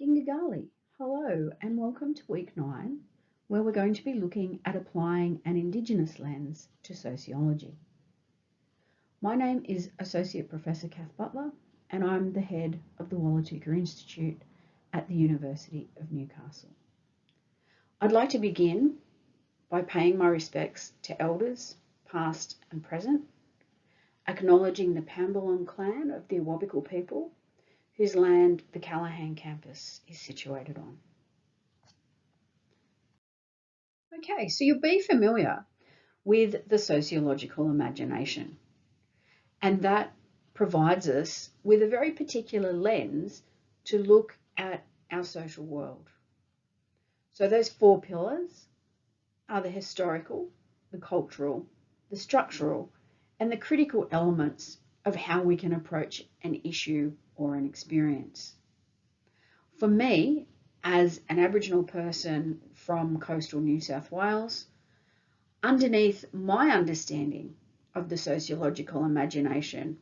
Dingagali, hello and welcome to week 9, where we're going to be looking at applying an Indigenous lens to sociology. My name is Associate Professor Kath Butler and I'm the head of the Wallatuka Institute at the University of Newcastle. I'd like to begin by paying my respects to elders, past and present, acknowledging the Pambalon clan of the Awabakal people, whose land the Callaghan campus is situated on. Okay, so you'll be familiar with the sociological imagination, and that provides us with a very particular lens to look at our social world. So those 4 pillars are the historical, the cultural, the structural, and the critical elements of how we can approach an issue or an experience. For me, as an Aboriginal person from coastal New South Wales, underneath my understanding of the sociological imagination,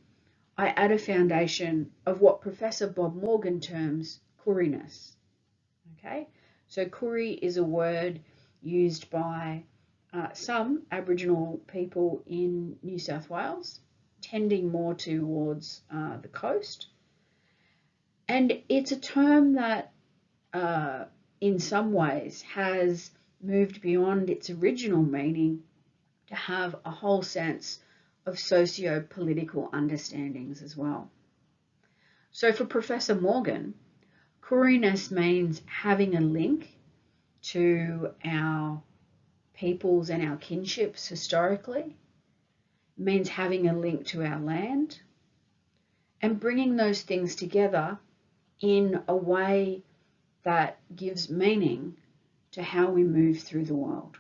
I add a foundation of what Professor Bob Morgan terms Kooriness. Okay, so Koori is a word used by some Aboriginal people in New South Wales, tending more towards the coast. And it's a term that in some ways has moved beyond its original meaning to have a whole sense of socio-political understandings as well. So for Professor Morgan, Kooriness means having a link to our peoples and our kinships historically. It means having a link to our land and bringing those things together in a way that gives meaning to how we move through the world.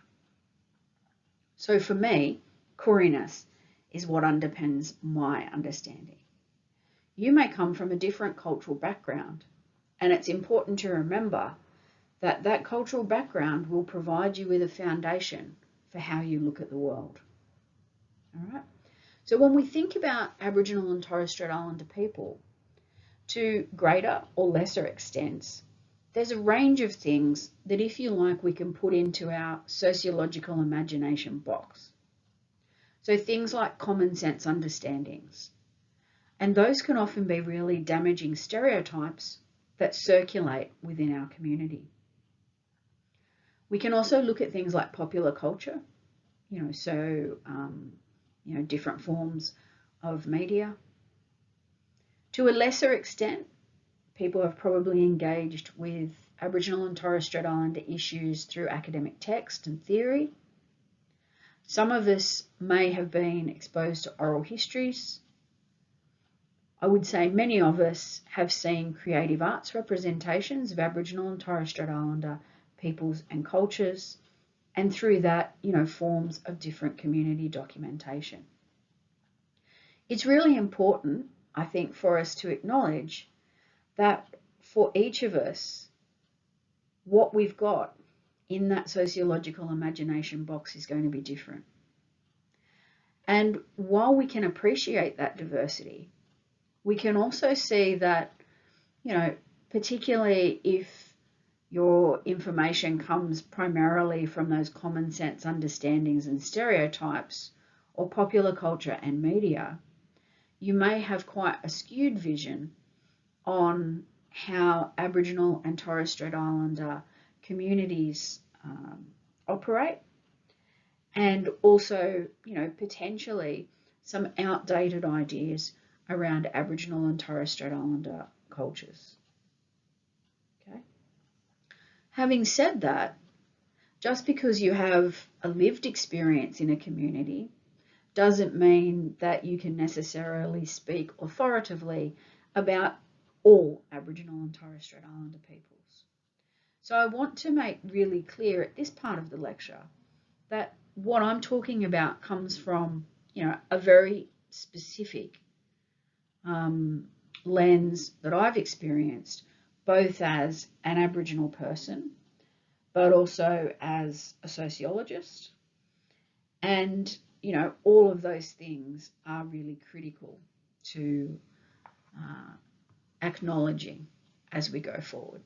So for me, Kooriness is what underpins my understanding. You may come from a different cultural background, and it's important to remember that that cultural background will provide you with a foundation for how you look at the world. All right. So when we think about Aboriginal and Torres Strait Islander people, to greater or lesser extents, there's a range of things that, if you like, we can put into our sociological imagination box. So things like common sense understandings, and those can often be really damaging stereotypes that circulate within our community. We can also look at things like popular culture, different forms of media. To a lesser extent, people have probably engaged with Aboriginal and Torres Strait Islander issues through academic text and theory. Some of us may have been exposed to oral histories. I would say many of us have seen creative arts representations of Aboriginal and Torres Strait Islander peoples and cultures, and through that, forms of different community documentation. It's really important, I think, for us to acknowledge that for each of us, what we've got in that sociological imagination box is going to be different. And while we can appreciate that diversity, we can also see that, particularly if your information comes primarily from those common sense understandings and stereotypes, or popular culture and media, you may have quite a skewed vision on how Aboriginal and Torres Strait Islander communities operate, and also, potentially some outdated ideas around Aboriginal and Torres Strait Islander cultures. Okay. Having said that, just because you have a lived experience in a community doesn't mean that you can necessarily speak authoritatively about all Aboriginal and Torres Strait Islander peoples. So I want to make really clear at this part of the lecture that what I'm talking about comes from, a very specific lens that I've experienced, both as an Aboriginal person, but also as a sociologist. And, all of those things are really critical to acknowledging as we go forward.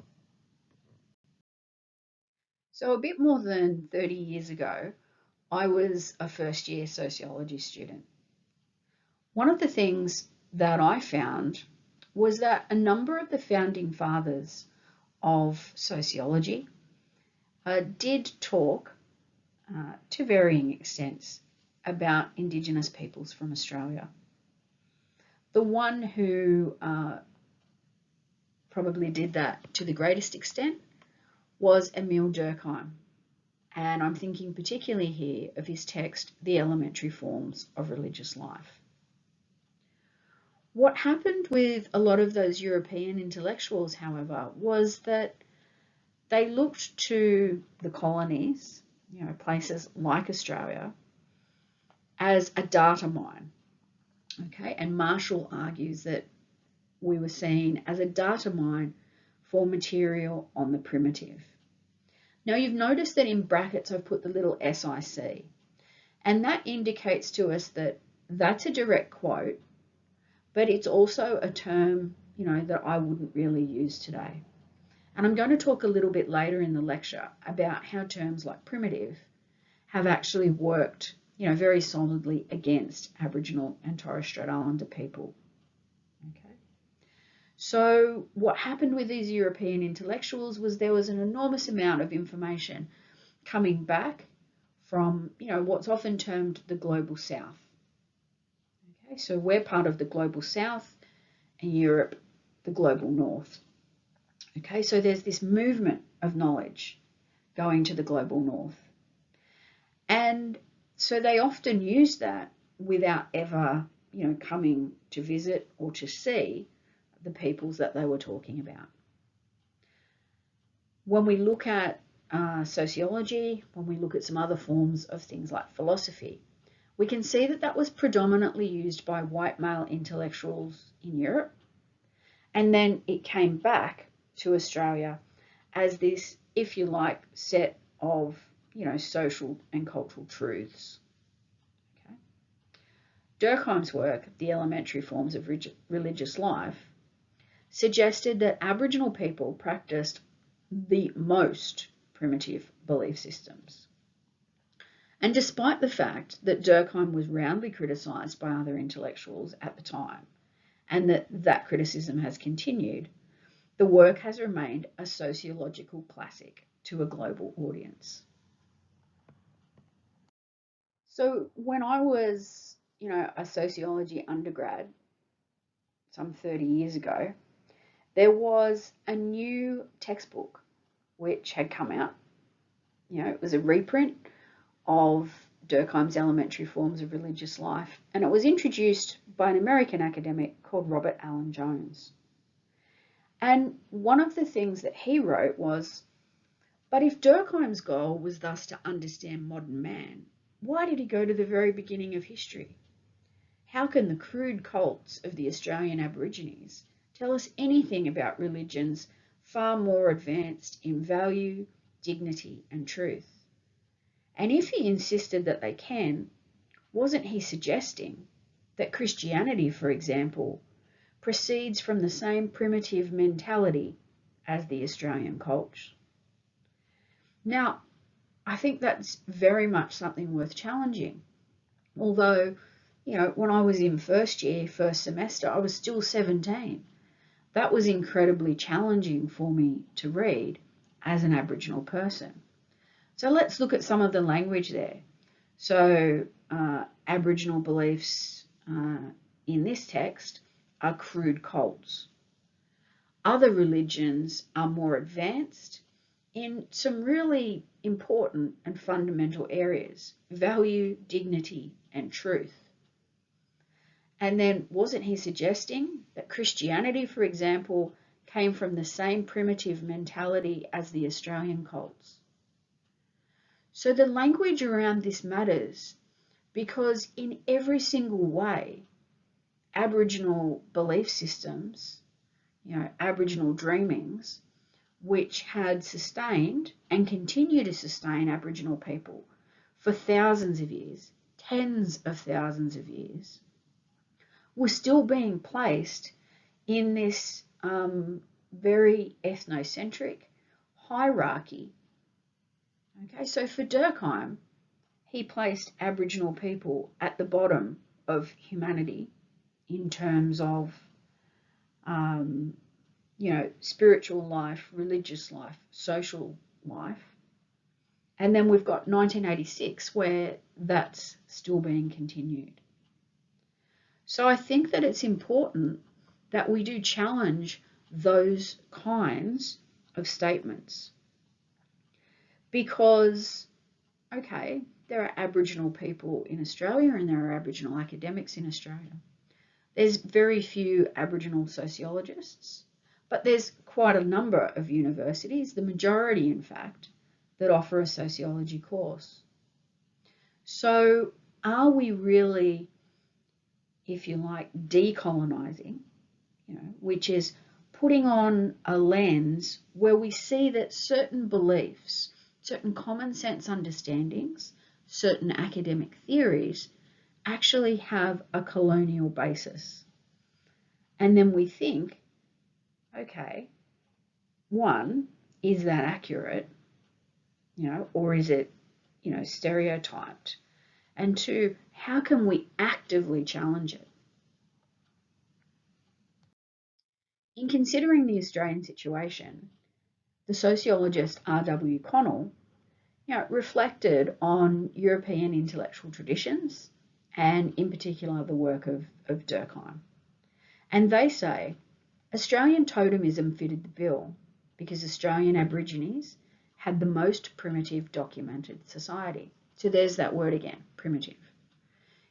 So a bit more than 30 years ago, I was a first year sociology student. One of the things that I found was that a number of the founding fathers of sociology did talk to varying extents about Indigenous peoples from Australia. The one who probably did that to the greatest extent was Emile Durkheim. And I'm thinking particularly here of his text, The Elementary Forms of Religious Life. What happened with a lot of those European intellectuals, however, was that they looked to the colonies, places like Australia, as a data mine. Okay, and Marshall argues that we were seen as a data mine for material on the primitive. Now you've noticed that in brackets I've put the little SIC, and that indicates to us that that's a direct quote, but it's also a term, that I wouldn't really use today. And I'm going to talk a little bit later in the lecture about how terms like primitive have actually worked, very solidly against Aboriginal and Torres Strait Islander people. Okay. So what happened with these European intellectuals was there was an enormous amount of information coming back from, what's often termed the global south. Okay, so we're part of the global south and Europe, the global north. Okay, so there's this movement of knowledge going to the global north. And so they often use that without ever, coming to visit or to see the peoples that they were talking about. When we look at sociology, when we look at some other forms of things like philosophy, we can see that that was predominantly used by white male intellectuals in Europe. And then it came back to Australia as this, if you like, set of, social and cultural truths. Okay. Durkheim's work, The Elementary Forms of Religious Life, suggested that Aboriginal people practiced the most primitive belief systems. And despite the fact that Durkheim was roundly criticised by other intellectuals at the time, and that criticism has continued, the work has remained a sociological classic to a global audience. So when I was, a sociology undergrad, some 30 years ago, there was a new textbook which had come out. It was a reprint of Durkheim's Elementary Forms of Religious Life, and it was introduced by an American academic called Robert Allen Jones. And one of the things that he wrote was, but if Durkheim's goal was thus to understand modern man, why did he go to the very beginning of history? How can the crude cults of the Australian Aborigines tell us anything about religions far more advanced in value, dignity, and truth? And if he insisted that they can, wasn't he suggesting that Christianity, for example, proceeds from the same primitive mentality as the Australian cults? Now, I think that's very much something worth challenging. Although, when I was in first semester, I was still 17. That was incredibly challenging for me to read as an Aboriginal person. So let's look at some of the language there. So Aboriginal beliefs in this text are crude cults. Other religions are more advanced in some really important and fundamental areas: value, dignity, and truth. And then wasn't he suggesting that Christianity, for example, came from the same primitive mentality as the Australian cults? So the language around this matters because in every single way, Aboriginal belief systems, Aboriginal dreamings, which had sustained and continue to sustain Aboriginal people for thousands of years, tens of thousands of years, were still being placed in this very ethnocentric hierarchy Okay, so for Durkheim, he placed Aboriginal people at the bottom of humanity in terms of, um, spiritual life, religious life, social life. And then we've got 1986 where that's still being continued. So I think that it's important that we do challenge those kinds of statements because, okay, there are Aboriginal people in Australia and there are Aboriginal academics in Australia. There's very few Aboriginal sociologists, but there's quite a number of universities, the majority in fact, that offer a sociology course. So are we really, if you like, decolonising, which is putting on a lens where we see that certain beliefs, certain common sense understandings, certain academic theories actually have a colonial basis. And then we think, okay, one, is that accurate, or is it, stereotyped? And two, how can we actively challenge it? In considering the Australian situation, the sociologist R.W. Connell, reflected on European intellectual traditions and in particular the work of Durkheim. And they say Australian totemism fitted the bill because Australian Aborigines had the most primitive documented society. So there's that word again, primitive.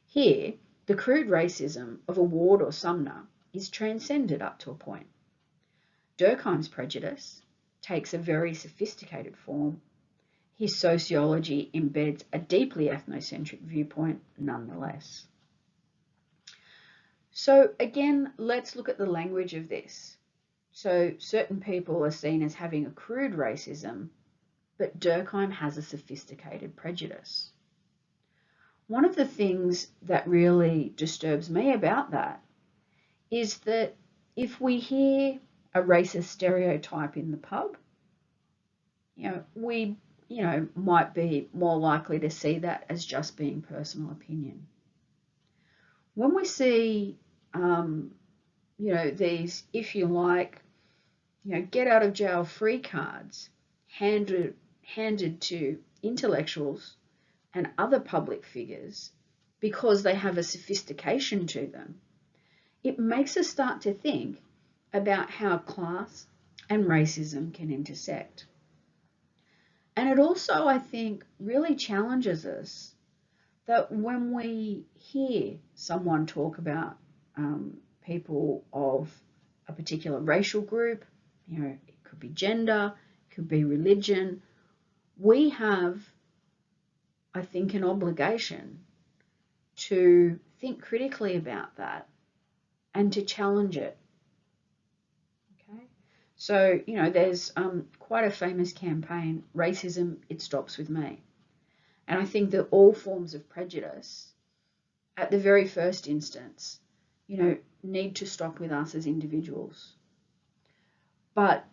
Here, the crude racism of a Ward or Sumner is transcended up to a point. Durkheim's prejudice takes a very sophisticated form. His sociology embeds a deeply ethnocentric viewpoint nonetheless. So again, let's look at the language of this. So certain people are seen as having a crude racism, but Durkheim has a sophisticated prejudice. One of the things that really disturbs me about that is that if we hear a racist stereotype in the pub, we, might be more likely to see that as just being personal opinion. When we see, these, if you like, get out of jail free cards handed to intellectuals and other public figures because they have a sophistication to them, it makes us start to think about how class and racism can intersect. And it also, I think, really challenges us that when we hear someone talk about people of a particular racial group, it could be gender, it could be religion, we have, I think, an obligation to think critically about that and to challenge it. Okay, so there's quite a famous campaign, Racism, It Stops With Me. And I think that all forms of prejudice, at the very first instance, need to stop with us as individuals. But,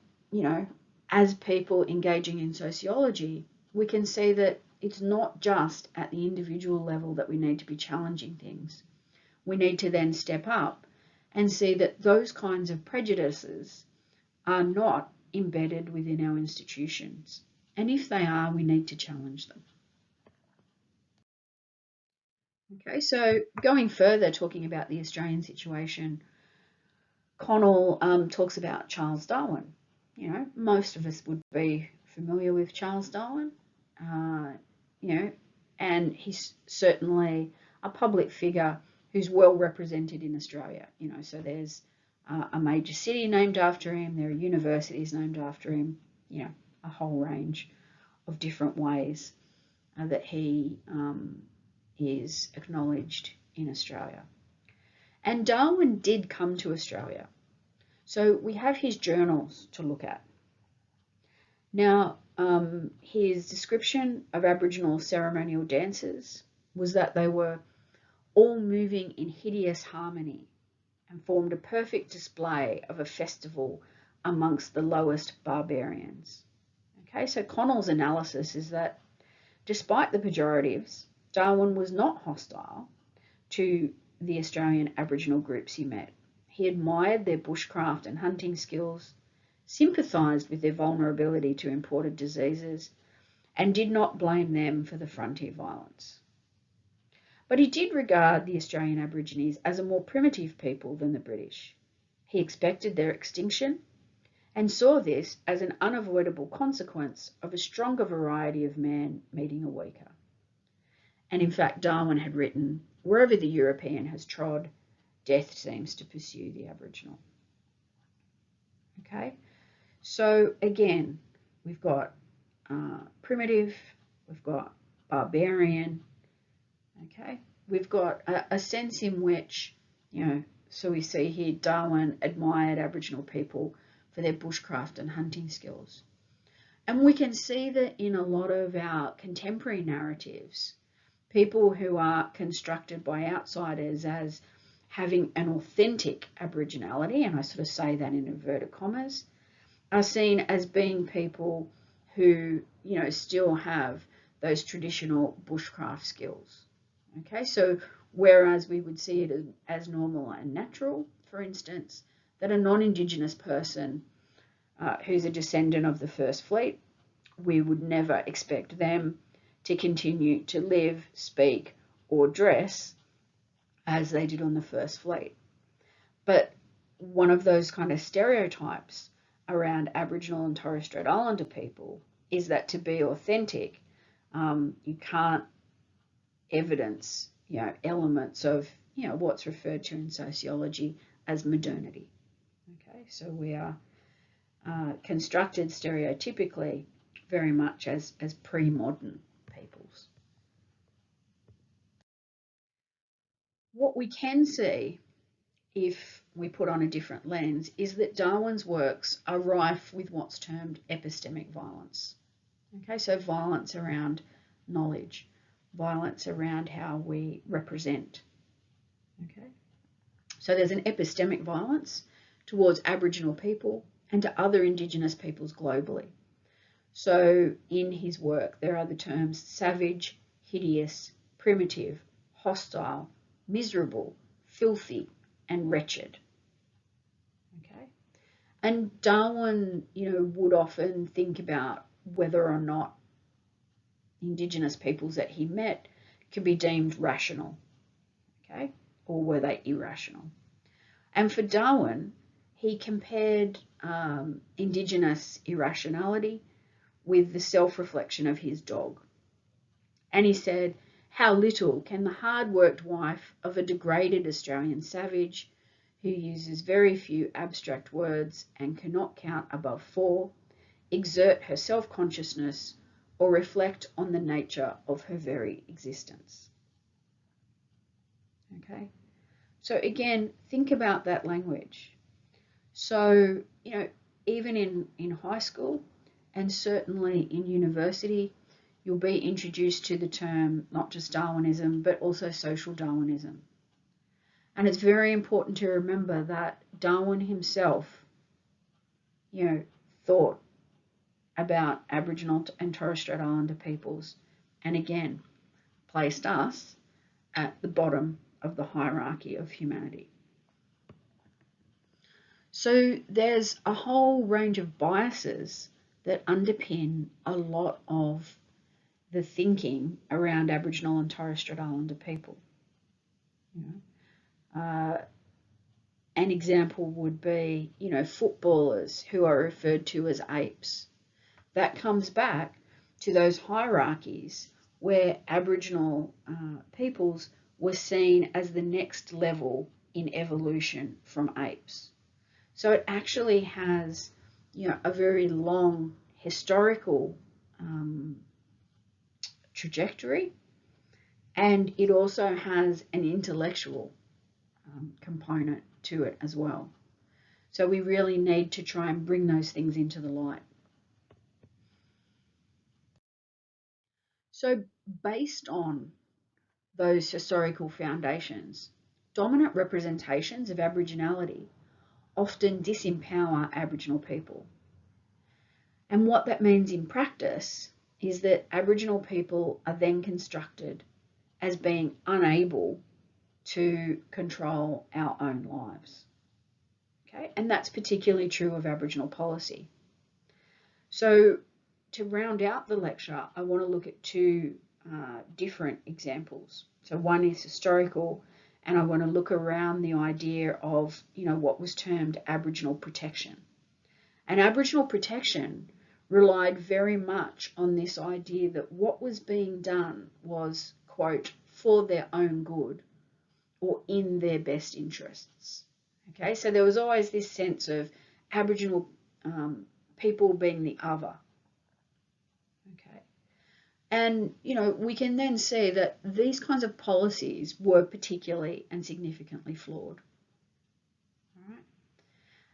as people engaging in sociology, we can see that it's not just at the individual level that we need to be challenging things. We need to then step up and see that those kinds of prejudices are not embedded within our institutions. And if they are, we need to challenge them. Okay, so going further, talking about the Australian situation, Connell talks about Charles Darwin. Most of us would be familiar with Charles Darwin, and he's certainly a public figure who's well represented in Australia. So there's a major city named after him, there are universities named after him, a whole range of different ways that he is acknowledged in Australia. And Darwin did come to Australia. So we have his journals to look at. Now, his description of Aboriginal ceremonial dances was that they were all moving in hideous harmony and formed a perfect display of a festival amongst the lowest barbarians. Okay, so Connell's analysis is that Despite the pejoratives, Darwin was not hostile to the Australian Aboriginal groups he met. He admired their bushcraft and hunting skills, sympathised with their vulnerability to imported diseases, and did not blame them for the frontier violence. But he did regard the Australian Aborigines as a more primitive people than the British. He expected their extinction and saw this as an unavoidable consequence of a stronger variety of man meeting a weaker. And in fact, Darwin had written, "Wherever the European has trod, death seems to pursue the Aboriginal." Okay, so again, we've got primitive, we've got barbarian, okay? We've got a sense in which, so we see here Darwin admired Aboriginal people for their bushcraft and hunting skills. And we can see that in a lot of our contemporary narratives, people who are constructed by outsiders as having an authentic Aboriginality, and I sort of say that in inverted commas, are seen as being people who, still have those traditional bushcraft skills. Okay, so whereas we would see it as normal and natural, for instance, that a non-Indigenous person who's a descendant of the First Fleet, we would never expect them to continue to live, speak, or dress as they did on the First Fleet. But one of those kind of stereotypes around Aboriginal and Torres Strait Islander people is that to be authentic, you can't evidence, elements of, what's referred to in sociology as modernity. Okay, so we are constructed stereotypically very much as pre-modern peoples. What we can see, if we put on a different lens, is that Darwin's works are rife with what's termed epistemic violence. Okay, so violence around knowledge, violence around how we represent. Okay, so there's an epistemic violence towards Aboriginal people and to other Indigenous peoples globally. So in his work, there are the terms savage, hideous, primitive, hostile, miserable, filthy, and wretched. Okay, and Darwin, would often think about whether or not Indigenous peoples that he met could be deemed rational, okay, or were they irrational? And for Darwin, he compared Indigenous irrationality with the self-reflection of his dog. And he said, how little can the hard-worked wife of a degraded Australian savage who uses very few abstract words and cannot count above 4 exert her self-consciousness or reflect on the nature of her very existence. Okay, so again, think about that language. So, even in high school and certainly in university, you'll be introduced to the term not just Darwinism, but also social Darwinism. And it's very important to remember that Darwin himself, thought about Aboriginal and Torres Strait Islander peoples, and again, placed us at the bottom of the hierarchy of humanity. So there's a whole range of biases that underpin a lot of the thinking around Aboriginal and Torres Strait Islander people. An example would be, footballers who are referred to as apes. That comes back to those hierarchies where Aboriginal peoples were seen as the next level in evolution from apes. So it actually has, a very long historical trajectory, and it also has an intellectual component to it as well. So we really need to try and bring those things into the light. So based on those historical foundations, dominant representations of Aboriginality often disempower Aboriginal people. And what that means in practice is that Aboriginal people are then constructed as being unable to control our own lives. Okay, and that's particularly true of Aboriginal policy. So to round out the lecture, I want to look at two different examples. So one is historical, and I want to look around the idea of, what was termed Aboriginal protection. And Aboriginal protection relied very much on this idea that what was being done was, quote, for their own good or in their best interests. Okay, so there was always this sense of Aboriginal people being the other. Okay, and we can then see that these kinds of policies were particularly and significantly flawed. All right,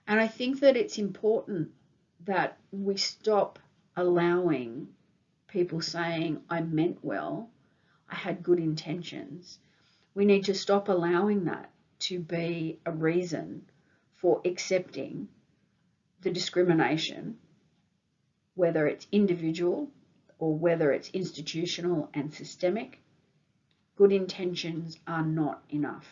and I think that it's important that we stop allowing people saying, I meant well, I had good intentions. We need to stop allowing that to be a reason for accepting the discrimination, whether it's individual or whether it's institutional and systemic. Good intentions are not enough.